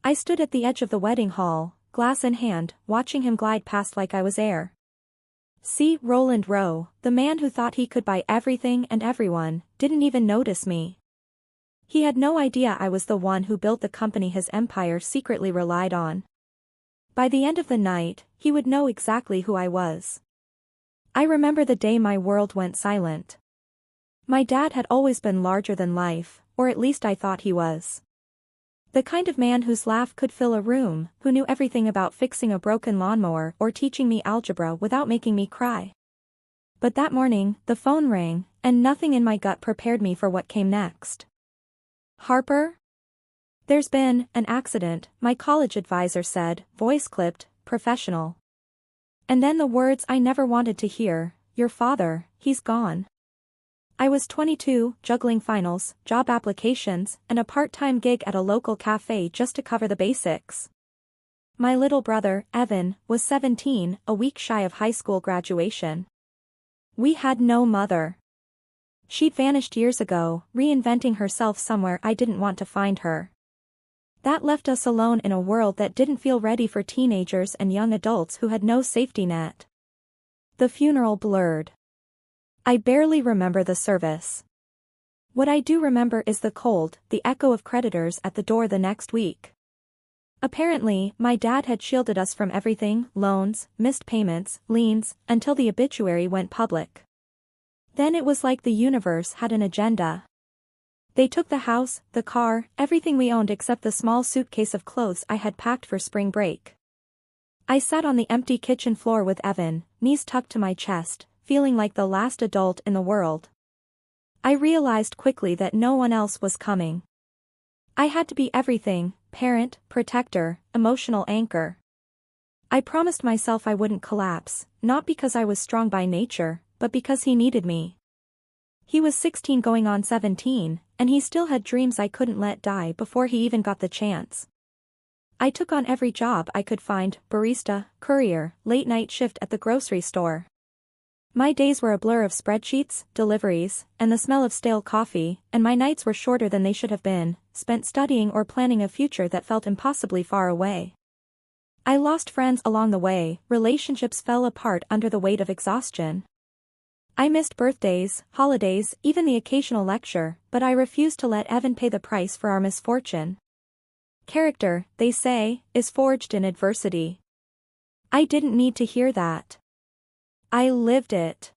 I stood at the edge of the wedding hall, glass in hand, watching him glide past like I was air. See, Roland Row, the man who thought he could buy everything and everyone, didn't even notice me. He had no idea I was the one who built the company his empire secretly relied on. By the end of the night, he would know exactly who I was. I remember the day my world went silent. My dad had always been larger than life, or at least I thought he was. The kind of man whose laugh could fill a room, who knew everything about fixing a broken lawnmower or teaching me algebra without making me cry. But that morning, the phone rang, and nothing in my gut prepared me for what came next. Harper? There's been an accident, my college advisor said, voice clipped, professional. And then the words I never wanted to hear, your father, he's gone. I was 22, juggling finals, job applications, and a part-time gig at a local cafe just to cover the basics. My little brother, Evan, was 17, a week shy of high school graduation. We had no mother. She'd vanished years ago, reinventing herself somewhere I didn't want to find her. That left us alone in a world that didn't feel ready for teenagers and young adults who had no safety net. The funeral blurred. I barely remember the service. What I do remember is the cold, the echo of creditors at the door the next week. Apparently, my dad had shielded us from everything, loans, missed payments, liens, until the obituary went public. Then it was like the universe had an agenda. They took the house, the car, everything we owned except the small suitcase of clothes I had packed for spring break. I sat on the empty kitchen floor with Evan, knees tucked to my chest, feeling like the last adult in the world. I realized quickly that no one else was coming. I had to be everything, parent, protector, emotional anchor. I promised myself I wouldn't collapse, not because I was strong by nature, but because he needed me. He was 16 going on 17, and he still had dreams I couldn't let die before he even got the chance. I took on every job I could find, barista, courier, late-night shift at the grocery store. My days were a blur of spreadsheets, deliveries, and the smell of stale coffee, and my nights were shorter than they should have been, spent studying or planning a future that felt impossibly far away. I lost friends along the way, relationships fell apart under the weight of exhaustion. I missed birthdays, holidays, even the occasional lecture, but I refused to let Evan pay the price for our misfortune. Character, they say, is forged in adversity. I didn't need to hear that. I lived it.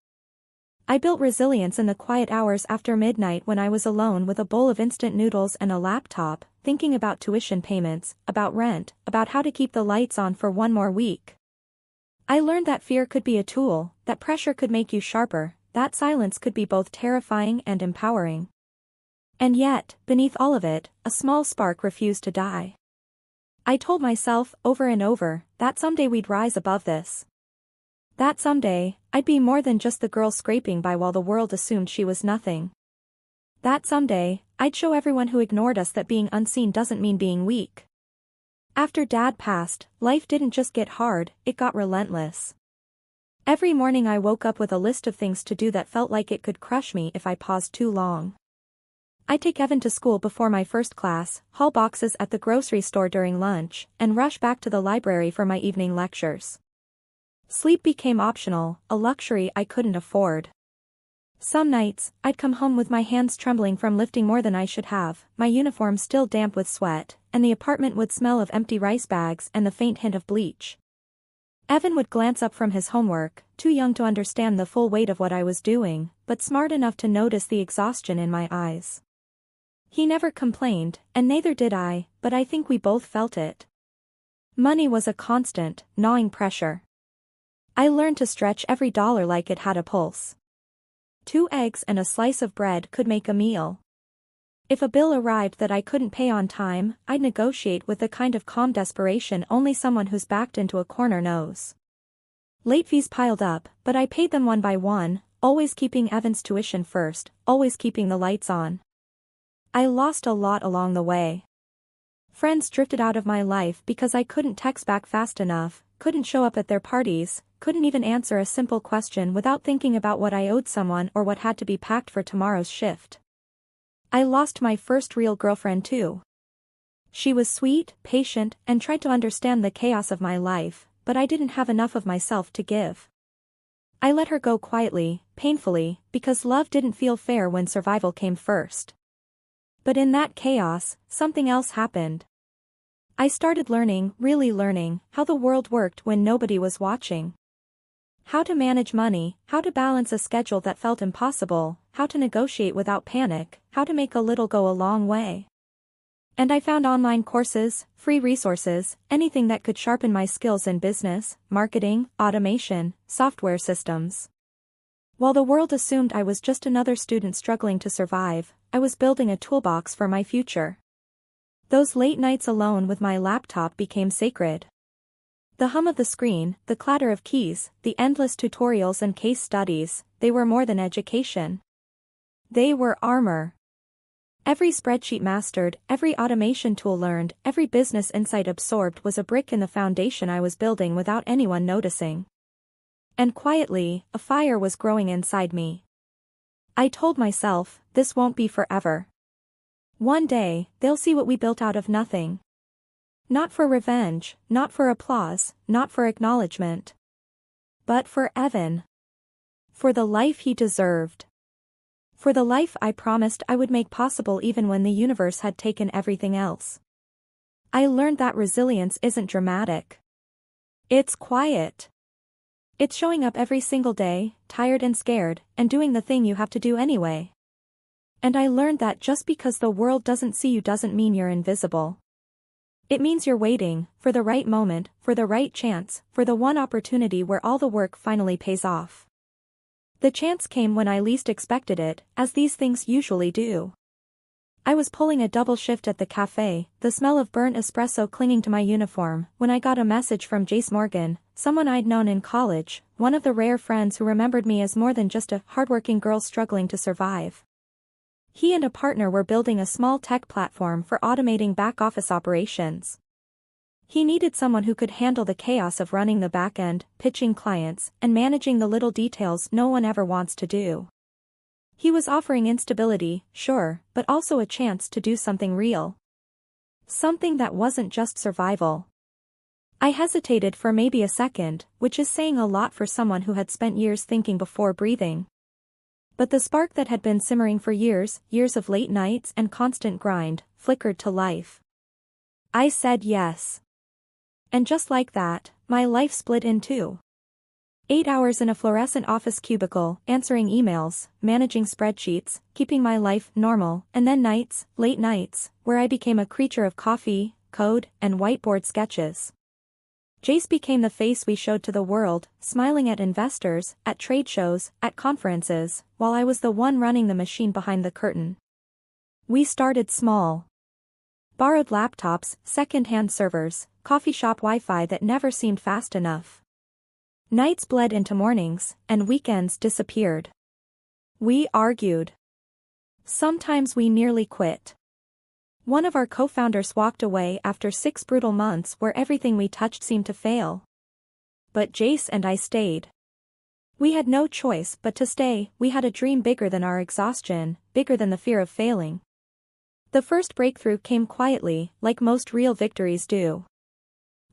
I built resilience in the quiet hours after midnight when I was alone with a bowl of instant noodles and a laptop, thinking about tuition payments, about rent, about how to keep the lights on for one more week. I learned that fear could be a tool, that pressure could make you sharper, that silence could be both terrifying and empowering. And yet, beneath all of it, a small spark refused to die. I told myself, over and over, that someday we'd rise above this. That someday, I'd be more than just the girl scraping by while the world assumed she was nothing. That someday, I'd show everyone who ignored us that being unseen doesn't mean being weak. After Dad passed, life didn't just get hard, it got relentless. Every morning I woke up with a list of things to do that felt like it could crush me if I paused too long. I'd take Evan to school before my first class, haul boxes at the grocery store during lunch, and rush back to the library for my evening lectures. Sleep became optional, a luxury I couldn't afford. Some nights, I'd come home with my hands trembling from lifting more than I should have, my uniform still damp with sweat, and the apartment would smell of empty rice bags and the faint hint of bleach. Evan would glance up from his homework, too young to understand the full weight of what I was doing, but smart enough to notice the exhaustion in my eyes. He never complained, and neither did I, but I think we both felt it. Money was a constant, gnawing pressure. I learned to stretch every dollar like it had a pulse. 2 eggs and a slice of bread could make a meal. If a bill arrived that I couldn't pay on time, I'd negotiate with the kind of calm desperation only someone who's backed into a corner knows. Late fees piled up, but I paid them one by one, always keeping Evan's tuition first, always keeping the lights on. I lost a lot along the way. Friends drifted out of my life because I couldn't text back fast enough, couldn't show up at their parties, couldn't even answer a simple question without thinking about what I owed someone or what had to be packed for tomorrow's shift. I lost my first real girlfriend too. She was sweet, patient, and tried to understand the chaos of my life, but I didn't have enough of myself to give. I let her go quietly, painfully, because love didn't feel fair when survival came first. But in that chaos, something else happened. I started learning, really learning, how the world worked when nobody was watching. How to manage money, how to balance a schedule that felt impossible, how to negotiate without panic, how to make a little go a long way. And I found online courses, free resources, anything that could sharpen my skills in business, marketing, automation, software systems. While the world assumed I was just another student struggling to survive, I was building a toolbox for my future. Those late nights alone with my laptop became sacred. The hum of the screen, the clatter of keys, the endless tutorials and case studies, they were more than education. They were armor. Every spreadsheet mastered, every automation tool learned, every business insight absorbed was a brick in the foundation I was building without anyone noticing. And quietly, a fire was growing inside me. I told myself, this won't be forever. One day, they'll see what we built out of nothing. Not for revenge, not for applause, not for acknowledgement. But for Evan. For the life he deserved. For the life I promised I would make possible even when the universe had taken everything else. I learned that resilience isn't dramatic. It's quiet. It's showing up every single day, tired and scared, and doing the thing you have to do anyway. And I learned that just because the world doesn't see you doesn't mean you're invisible. It means you're waiting, for the right moment, for the right chance, for the one opportunity where all the work finally pays off. The chance came when I least expected it, as these things usually do. I was pulling a double shift at the cafe, the smell of burnt espresso clinging to my uniform, when I got a message from Jace Morgan, someone I'd known in college, one of the rare friends who remembered me as more than just a hardworking girl struggling to survive. He and a partner were building a small tech platform for automating back-office operations. He needed someone who could handle the chaos of running the back end, pitching clients, and managing the little details no one ever wants to do. He was offering instability, sure, but also a chance to do something real. Something that wasn't just survival. I hesitated for maybe a second, which is saying a lot for someone who had spent years thinking before breathing. But the spark that had been simmering for years, years of late nights and constant grind, flickered to life. I said yes. And just like that, my life split in two. 8 hours in a fluorescent office cubicle, answering emails, managing spreadsheets, keeping my life normal, and then nights, late nights, where I became a creature of coffee, code, and whiteboard sketches. Jace became the face we showed to the world, smiling at investors, at trade shows, at conferences, while I was the one running the machine behind the curtain. We started small. Borrowed laptops, second-hand servers, coffee shop Wi-Fi that never seemed fast enough. Nights bled into mornings, and weekends disappeared. We argued. Sometimes we nearly quit. One of our co-founders walked away after 6 brutal months where everything we touched seemed to fail. But Jace and I stayed. We had no choice but to stay. We had a dream bigger than our exhaustion, bigger than the fear of failing. The first breakthrough came quietly, like most real victories do.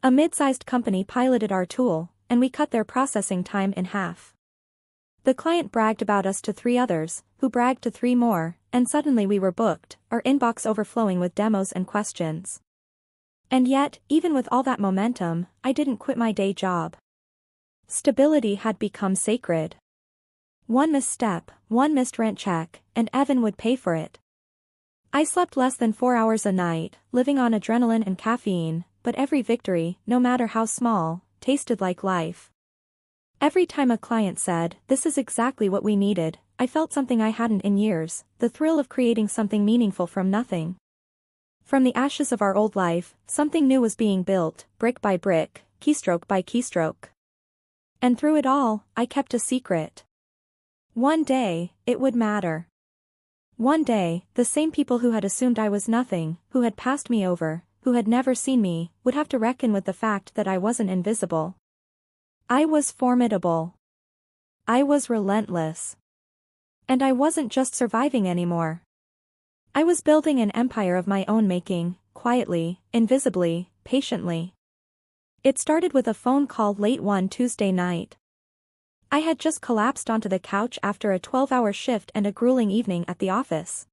A mid-sized company piloted our tool, and we cut their processing time in half. The client bragged about us to 3 others, who bragged to 3 more, and suddenly we were booked, our inbox overflowing with demos and questions. And yet, even with all that momentum, I didn't quit my day job. Stability had become sacred. One misstep, one missed rent check, and Evan would pay for it. I slept less than 4 hours a night, living on adrenaline and caffeine, but every victory, no matter how small, tasted like life. Every time a client said, "This is exactly what we needed," I felt something I hadn't in years, the thrill of creating something meaningful from nothing. From the ashes of our old life, something new was being built, brick by brick, keystroke by keystroke. And through it all, I kept a secret. One day, it would matter. One day, the same people who had assumed I was nothing, who had passed me over, who had never seen me, would have to reckon with the fact that I wasn't invisible. I was formidable. I was relentless. And I wasn't just surviving anymore. I was building an empire of my own making, quietly, invisibly, patiently. It started with a phone call late one Tuesday night. I had just collapsed onto the couch after a 12-hour shift and a grueling evening at the office.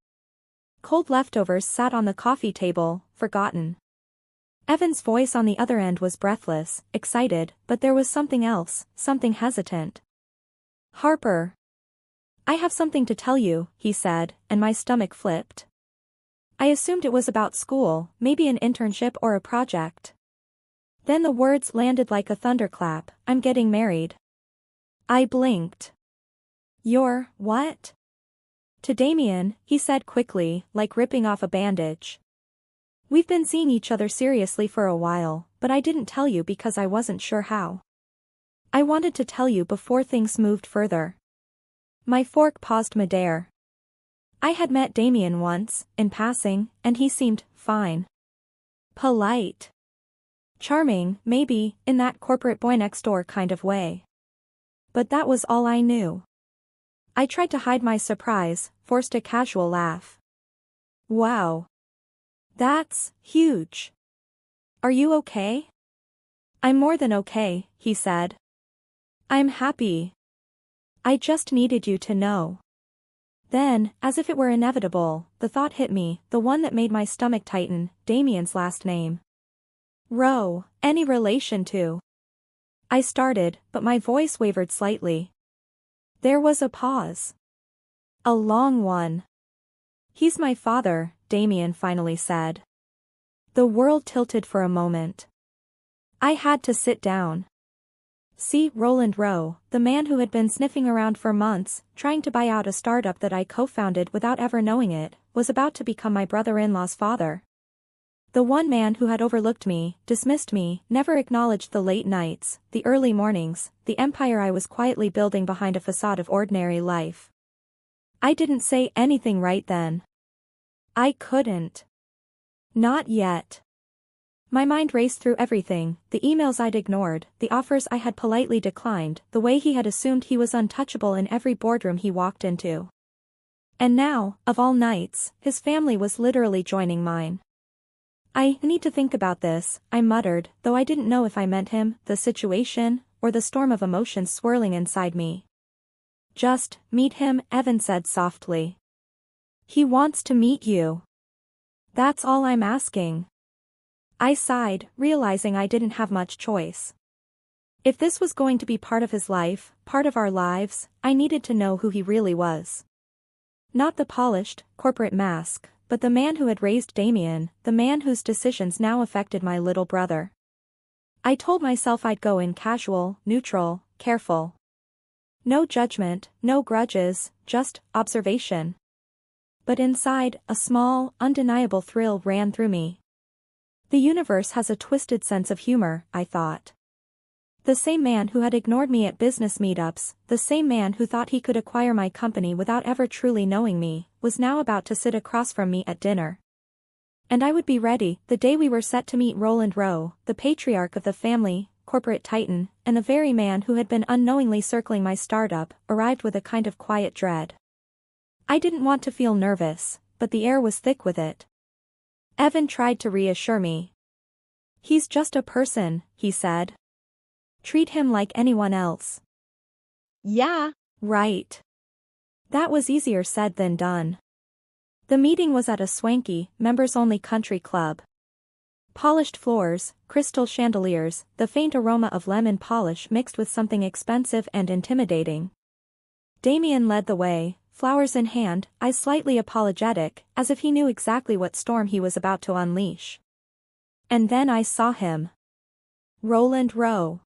Cold leftovers sat on the coffee table, forgotten. Evan's voice on the other end was breathless, excited, but there was something else, something hesitant. "Harper. I have something to tell you," he said, and my stomach flipped. I assumed it was about school, maybe an internship or a project. Then the words landed like a thunderclap, "I'm getting married." I blinked. "You're, what?" "To Damian," he said quickly, like ripping off a bandage. "We've been seeing each other seriously for a while, but I didn't tell you because I wasn't sure how. I wanted to tell you before things moved further." My fork paused midair. I had met Damian once, in passing, and he seemed fine. Polite. Charming, maybe, in that corporate boy-next-door kind of way. But that was all I knew. I tried to hide my surprise, forced a casual laugh. "Wow. That's huge. Are you okay?" "I'm more than okay," he said. "I'm happy. I just needed you to know." Then, as if it were inevitable, the thought hit me, the one that made my stomach tighten, Damian's last name. Row, any relation to? I started, but my voice wavered slightly. There was a pause. A long one. "He's my father," Damian finally said. The world tilted for a moment. I had to sit down. See, Roland Row, the man who had been sniffing around for months, trying to buy out a startup that I co-founded without ever knowing it, was about to become my brother-in-law's father. The one man who had overlooked me, dismissed me, never acknowledged the late nights, the early mornings, the empire I was quietly building behind a facade of ordinary life. I didn't say anything right then. I couldn't. Not yet. My mind raced through everything, the emails I'd ignored, the offers I had politely declined, the way he had assumed he was untouchable in every boardroom he walked into. And now, of all nights, his family was literally joining mine. "I need to think about this," I muttered, though I didn't know if I meant him, the situation, or the storm of emotions swirling inside me. "Just meet him," Evan said softly. "He wants to meet you. That's all I'm asking." I sighed, realizing I didn't have much choice. If this was going to be part of his life, part of our lives, I needed to know who he really was. Not the polished, corporate mask, but the man who had raised Damian, the man whose decisions now affected my little brother. I told myself I'd go in casual, neutral, careful. No judgment, no grudges, just observation. But inside, a small, undeniable thrill ran through me. The universe has a twisted sense of humor, I thought. The same man who had ignored me at business meetups, the same man who thought he could acquire my company without ever truly knowing me, was now about to sit across from me at dinner. And I would be ready, the day we were set to meet Roland Row, the patriarch of the family, corporate titan, and the very man who had been unknowingly circling my startup, arrived with a kind of quiet dread. I didn't want to feel nervous, but the air was thick with it. Evan tried to reassure me. "He's just a person," he said. "Treat him like anyone else." Yeah, right. That was easier said than done. The meeting was at a swanky, members-only country club. Polished floors, crystal chandeliers, the faint aroma of lemon polish mixed with something expensive and intimidating. Damian led the way, flowers in hand, eyes slightly apologetic, as if he knew exactly what storm he was about to unleash. And then I saw him. Roland Row.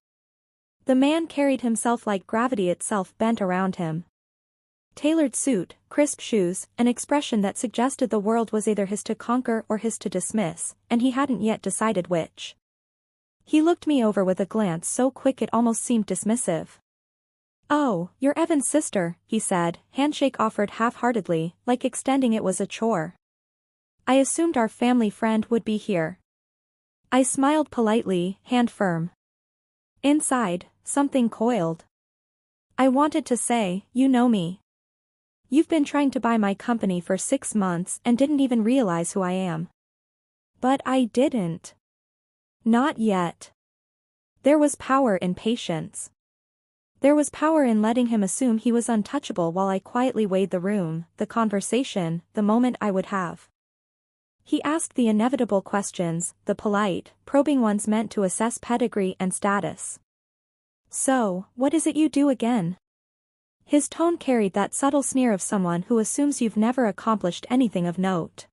The man carried himself like gravity itself bent around him. Tailored suit, crisp shoes, an expression that suggested the world was either his to conquer or his to dismiss, and he hadn't yet decided which. He looked me over with a glance so quick it almost seemed dismissive. "Oh, you're Evan's sister," he said, handshake offered half-heartedly, like extending it was a chore. "I assumed our family friend would be here." I smiled politely, hand firm. Inside, something coiled. I wanted to say, "You know me. You've been trying to buy my company for 6 months and didn't even realize who I am." But I didn't. Not yet. There was power in patience. There was power in letting him assume he was untouchable while I quietly weighed the room, the conversation, the moment I would have. He asked the inevitable questions, the polite, probing ones meant to assess pedigree and status. "So, what is it you do again?" His tone carried that subtle sneer of someone who assumes you've never accomplished anything of note.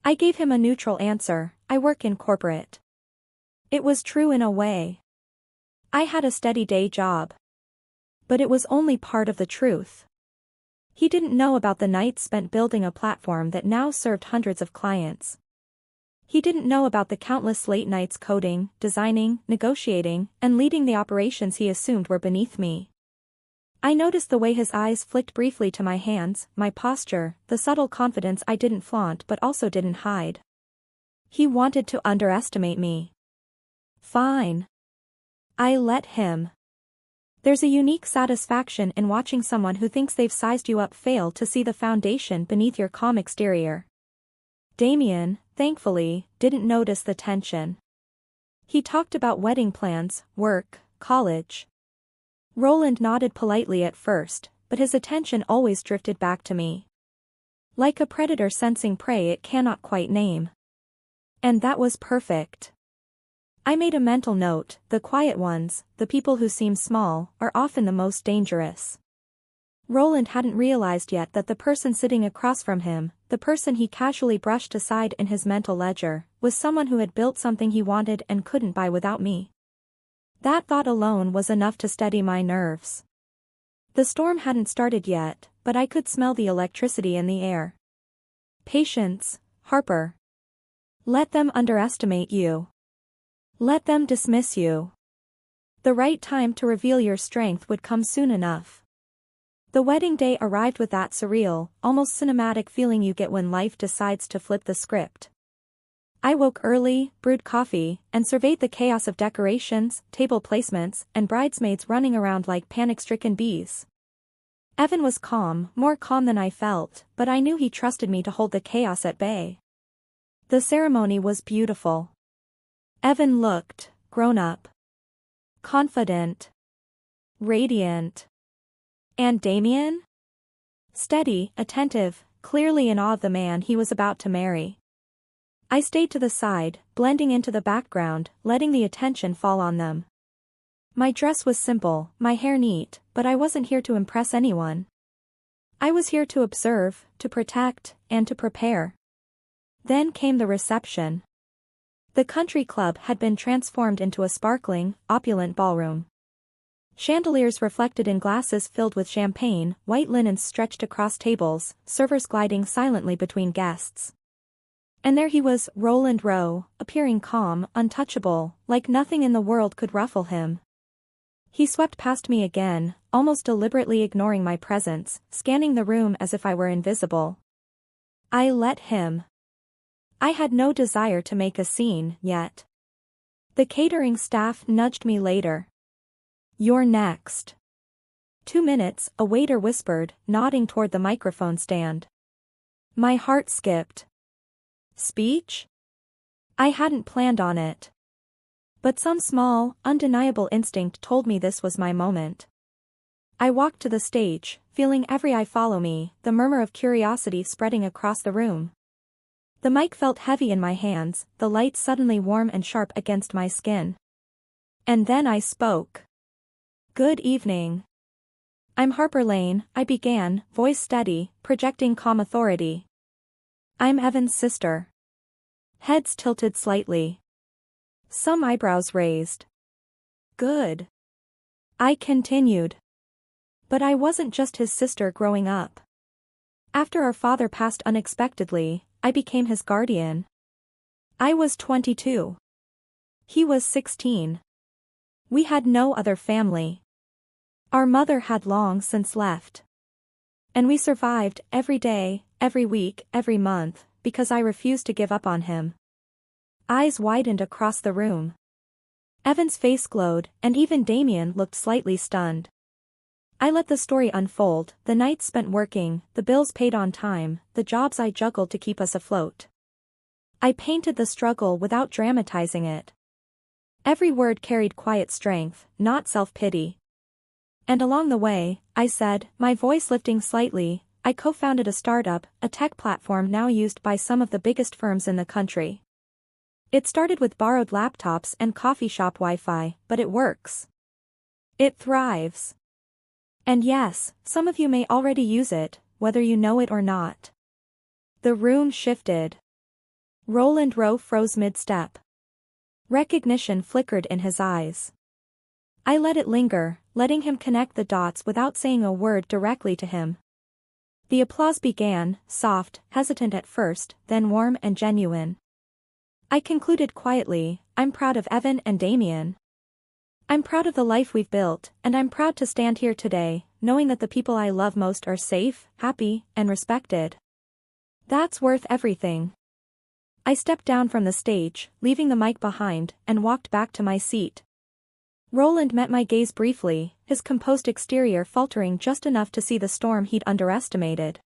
I gave him a neutral answer: "I work in corporate." It was true in a way. I had a steady day job. But it was only part of the truth. He didn't know about the nights spent building a platform that now served hundreds of clients. He didn't know about the countless late nights coding, designing, negotiating, and leading the operations he assumed were beneath me. I noticed the way his eyes flicked briefly to my hands, my posture, the subtle confidence I didn't flaunt but also didn't hide. He wanted to underestimate me. Fine. I let him. There's a unique satisfaction in watching someone who thinks they've sized you up fail to see the foundation beneath your calm exterior. Damian, thankfully, didn't notice the tension. He talked about wedding plans, work, college. Roland nodded politely at first, but his attention always drifted back to me. Like a predator sensing prey it cannot quite name. And that was perfect. I made a mental note: the quiet ones, the people who seem small, are often the most dangerous. Roland hadn't realized yet that the person sitting across from him, the person he casually brushed aside in his mental ledger, was someone who had built something he wanted and couldn't buy without me. That thought alone was enough to steady my nerves. The storm hadn't started yet, but I could smell the electricity in the air. Patience, Harper. Let them underestimate you. Let them dismiss you. The right time to reveal your strength would come soon enough. The wedding day arrived with that surreal, almost cinematic feeling you get when life decides to flip the script. I woke early, brewed coffee, and surveyed the chaos of decorations, table placements, and bridesmaids running around like panic-stricken bees. Evan was calm, more calm than I felt, but I knew he trusted me to hold the chaos at bay. The ceremony was beautiful. Evan looked grown up, confident, radiant. And Damian? Steady, attentive, clearly in awe of the man he was about to marry. I stayed to the side, blending into the background, letting the attention fall on them. My dress was simple, my hair neat, but I wasn't here to impress anyone. I was here to observe, to protect, and to prepare. Then came the reception. The country club had been transformed into a sparkling, opulent ballroom. Chandeliers reflected in glasses filled with champagne, white linens stretched across tables, servers gliding silently between guests. And there he was, Roland Row, appearing calm, untouchable, like nothing in the world could ruffle him. He swept past me again, almost deliberately ignoring my presence, scanning the room as if I were invisible. I let him. I had no desire to make a scene, yet. The catering staff nudged me later. "You're next." 2 minutes, a waiter whispered, nodding toward the microphone stand. My heart skipped. Speech? I hadn't planned on it. But some small, undeniable instinct told me this was my moment. I walked to the stage, feeling every eye follow me, the murmur of curiosity spreading across the room. The mic felt heavy in my hands, the light suddenly warm and sharp against my skin. And then I spoke. "Good evening. I'm Harper Lane," I began, voice steady, projecting calm authority. "I'm Evan's sister." Heads tilted slightly. Some eyebrows raised. "Good." I continued. But I wasn't just his sister growing up. After our father passed unexpectedly, I became his guardian. I was 22. He was 16. We had no other family. Our mother had long since left. And we survived, every day, every week, every month, because I refused to give up on him. Eyes widened across the room. Evan's face glowed, and even Damian looked slightly stunned. I let the story unfold, the nights spent working, the bills paid on time, the jobs I juggled to keep us afloat. I painted the struggle without dramatizing it. Every word carried quiet strength, not self-pity. And along the way, I said, my voice lifting slightly, I co-founded a startup, a tech platform now used by some of the biggest firms in the country. It started with borrowed laptops and coffee shop Wi-Fi, but it works. It thrives. And yes, some of you may already use it, whether you know it or not. The room shifted. Roland Row froze mid-step. Recognition flickered in his eyes. I let it linger, letting him connect the dots without saying a word directly to him. The applause began, soft, hesitant at first, then warm and genuine. I concluded quietly, I'm proud of Evan and Damian. I'm proud of the life we've built, and I'm proud to stand here today, knowing that the people I love most are safe, happy, and respected. That's worth everything. I stepped down from the stage, leaving the mic behind, and walked back to my seat. Roland met my gaze briefly, his composed exterior faltering just enough to see the storm he'd underestimated.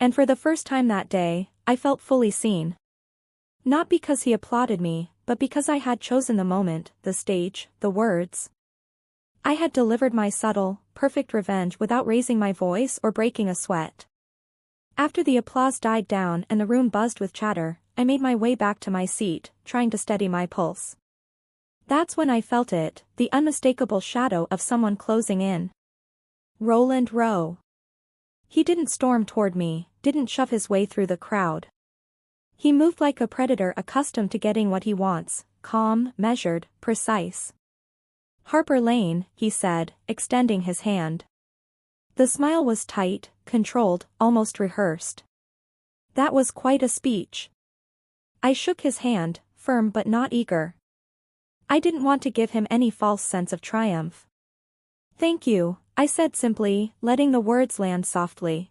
And for the first time that day, I felt fully seen. Not because he applauded me, but because I had chosen the moment, the stage, the words. I had delivered my subtle, perfect revenge without raising my voice or breaking a sweat. After the applause died down and the room buzzed with chatter, I made my way back to my seat, trying to steady my pulse. That's when I felt it, the unmistakable shadow of someone closing in. Roland Row. He didn't storm toward me, didn't shove his way through the crowd. He moved like a predator accustomed to getting what he wants, calm, measured, precise. Harper Lane, he said, extending his hand. The smile was tight, controlled, almost rehearsed. That was quite a speech. I shook his hand, firm but not eager. I didn't want to give him any false sense of triumph. Thank you, I said simply, letting the words land softly.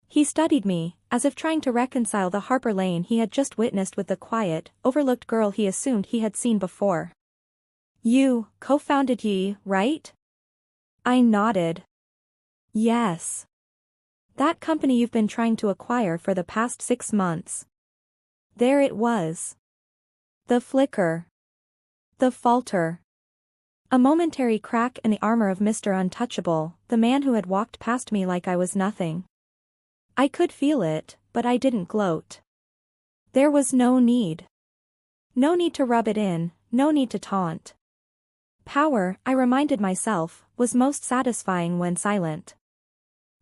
He studied me, as if trying to reconcile the Harper Lane he had just witnessed with the quiet, overlooked girl he assumed he had seen before. You, co-founded ye, right? I nodded. Yes. That company you've been trying to acquire for the past 6 months. There it was. The flicker. The falter. A momentary crack in the armor of Mr. Untouchable, the man who had walked past me like I was nothing. I could feel it, but I didn't gloat. There was no need. No need to rub it in, no need to taunt. Power, I reminded myself, was most satisfying when silent.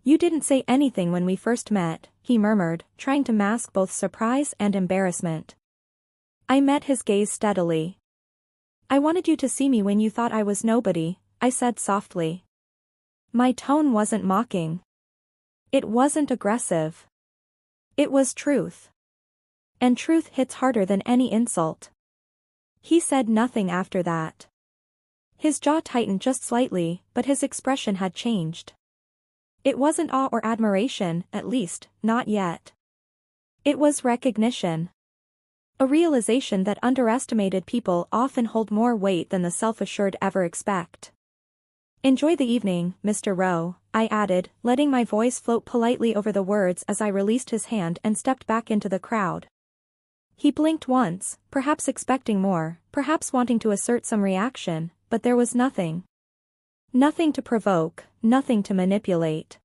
You didn't say anything when we first met, he murmured, trying to mask both surprise and embarrassment. I met his gaze steadily. I wanted you to see me when you thought I was nobody, I said softly. My tone wasn't mocking. It wasn't aggressive. It was truth. And truth hits harder than any insult. He said nothing after that. His jaw tightened just slightly, but his expression had changed. It wasn't awe or admiration, at least, not yet. It was recognition. A realization that underestimated people often hold more weight than the self-assured ever expect. Enjoy the evening, Mr. Row, I added, letting my voice float politely over the words as I released his hand and stepped back into the crowd. He blinked once, perhaps expecting more, perhaps wanting to assert some reaction, but there was nothing. Nothing to provoke, nothing to manipulate.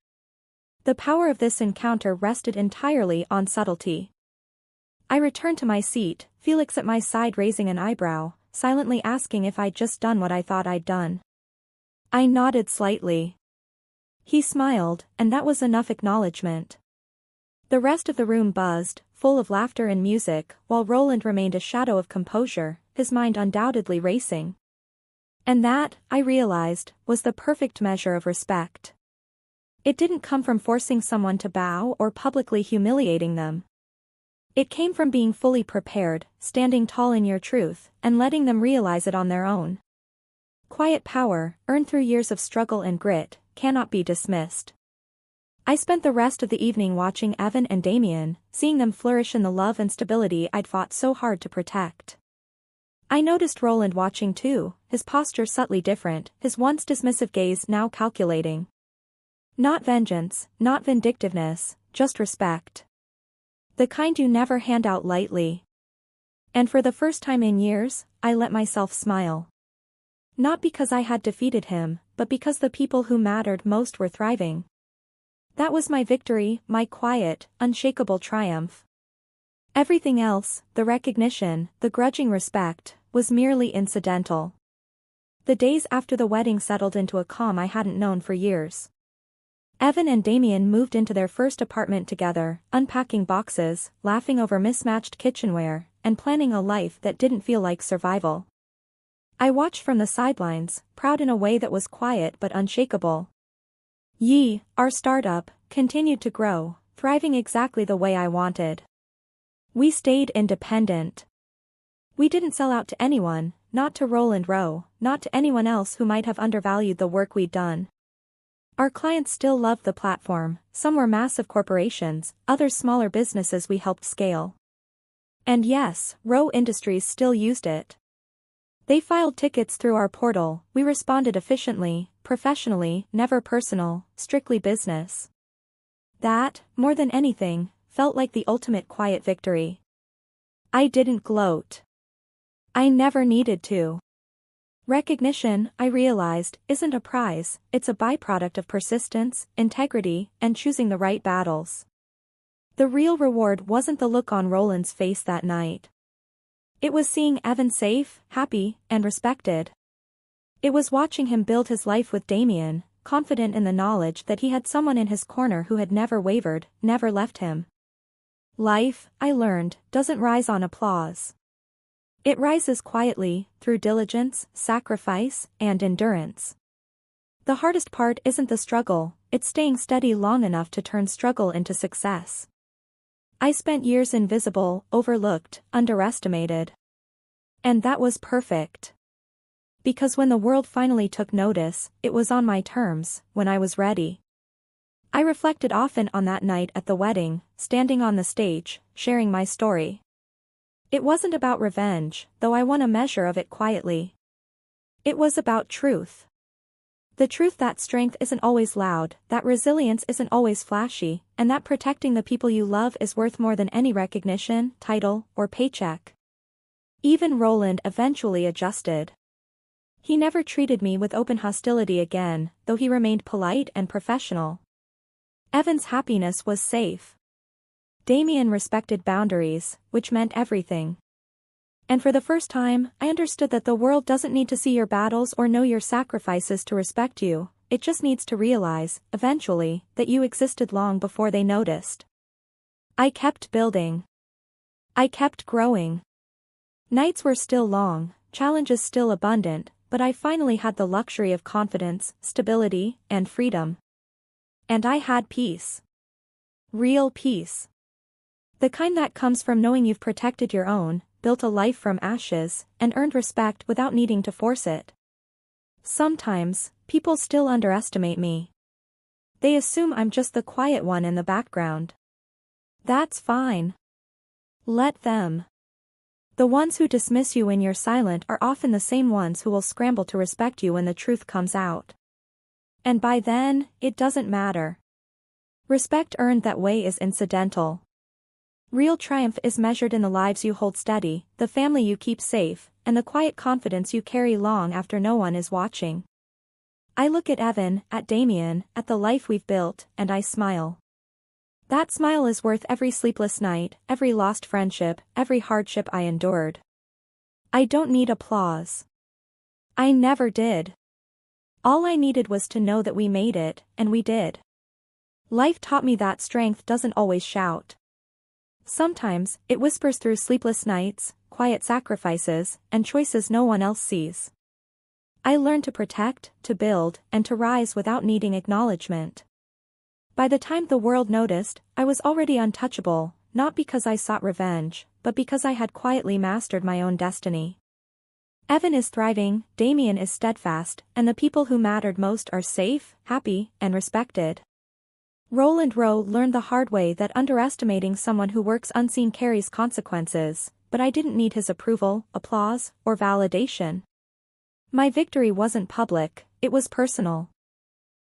The power of this encounter rested entirely on subtlety. I returned to my seat, Felix at my side raising an eyebrow, silently asking if I'd just done what I thought I'd done. I nodded slightly. He smiled, and that was enough acknowledgement. The rest of the room buzzed, full of laughter and music, while Roland remained a shadow of composure, his mind undoubtedly racing. And that, I realized, was the perfect measure of respect. It didn't come from forcing someone to bow or publicly humiliating them. It came from being fully prepared, standing tall in your truth, and letting them realize it on their own. Quiet power, earned through years of struggle and grit, cannot be dismissed. I spent the rest of the evening watching Evan and Damian, seeing them flourish in the love and stability I'd fought so hard to protect. I noticed Roland watching too, his posture subtly different, his once dismissive gaze now calculating. Not vengeance, not vindictiveness, just respect. The kind you never hand out lightly. And for the first time in years, I let myself smile. Not because I had defeated him, but because the people who mattered most were thriving. That was my victory, my quiet, unshakable triumph. Everything else, the recognition, the grudging respect, was merely incidental. The days after the wedding settled into a calm I hadn't known for years. Evan and Damian moved into their first apartment together, unpacking boxes, laughing over mismatched kitchenware, and planning a life that didn't feel like survival. I watched from the sidelines, proud in a way that was quiet but unshakable. Our startup, continued to grow, thriving exactly the way I wanted. We stayed independent. We didn't sell out to anyone, not to Roland Row, not to anyone else who might have undervalued the work we'd done. Our clients still loved the platform, some were massive corporations, others smaller businesses we helped scale. And yes, Row Industries still used it. They filed tickets through our portal, we responded efficiently, professionally, never personal, strictly business. That, more than anything, felt like the ultimate quiet victory. I didn't gloat. I never needed to. Recognition, I realized, isn't a prize, it's a byproduct of persistence, integrity, and choosing the right battles. The real reward wasn't the look on Roland's face that night. It was seeing Evan safe, happy, and respected. It was watching him build his life with Damian, confident in the knowledge that he had someone in his corner who had never wavered, never left him. Life, I learned, doesn't rise on applause. It rises quietly, through diligence, sacrifice, and endurance. The hardest part isn't the struggle, it's staying steady long enough to turn struggle into success. I spent years invisible, overlooked, underestimated. And that was perfect. Because when the world finally took notice, it was on my terms, when I was ready. I reflected often on that night at the wedding, standing on the stage, sharing my story. It wasn't about revenge, though I won a measure of it quietly. It was about truth. The truth that strength isn't always loud, that resilience isn't always flashy, and that protecting the people you love is worth more than any recognition, title, or paycheck. Even Roland eventually adjusted. He never treated me with open hostility again, though he remained polite and professional. Evan's happiness was safe. Damian respected boundaries, which meant everything. And for the first time, I understood that the world doesn't need to see your battles or know your sacrifices to respect you, it just needs to realize, eventually, that you existed long before they noticed. I kept building. I kept growing. Nights were still long, challenges still abundant, but I finally had the luxury of confidence, stability, and freedom. And I had peace. Real peace. The kind that comes from knowing you've protected your own, built a life from ashes, and earned respect without needing to force it. Sometimes, people still underestimate me. They assume I'm just the quiet one in the background. That's fine. Let them. The ones who dismiss you when you're silent are often the same ones who will scramble to respect you when the truth comes out. And by then, it doesn't matter. Respect earned that way is incidental. Real triumph is measured in the lives you hold steady, the family you keep safe, and the quiet confidence you carry long after no one is watching. I look at Evan, at Damian, at the life we've built, and I smile. That smile is worth every sleepless night, every lost friendship, every hardship I endured. I don't need applause. I never did. All I needed was to know that we made it, and we did. Life taught me that strength doesn't always shout. Sometimes, it whispers through sleepless nights, quiet sacrifices, and choices no one else sees. I learned to protect, to build, and to rise without needing acknowledgement. By the time the world noticed, I was already untouchable, not because I sought revenge, but because I had quietly mastered my own destiny. Evan is thriving, Damian is steadfast, and the people who mattered most are safe, happy, and respected. Roland Row learned the hard way that underestimating someone who works unseen carries consequences, but I didn't need his approval, applause, or validation. My victory wasn't public, it was personal.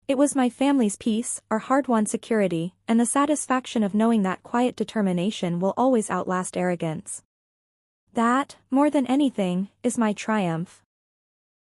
It was my family's peace, our hard-won security, and the satisfaction of knowing that quiet determination will always outlast arrogance. That, more than anything, is my triumph.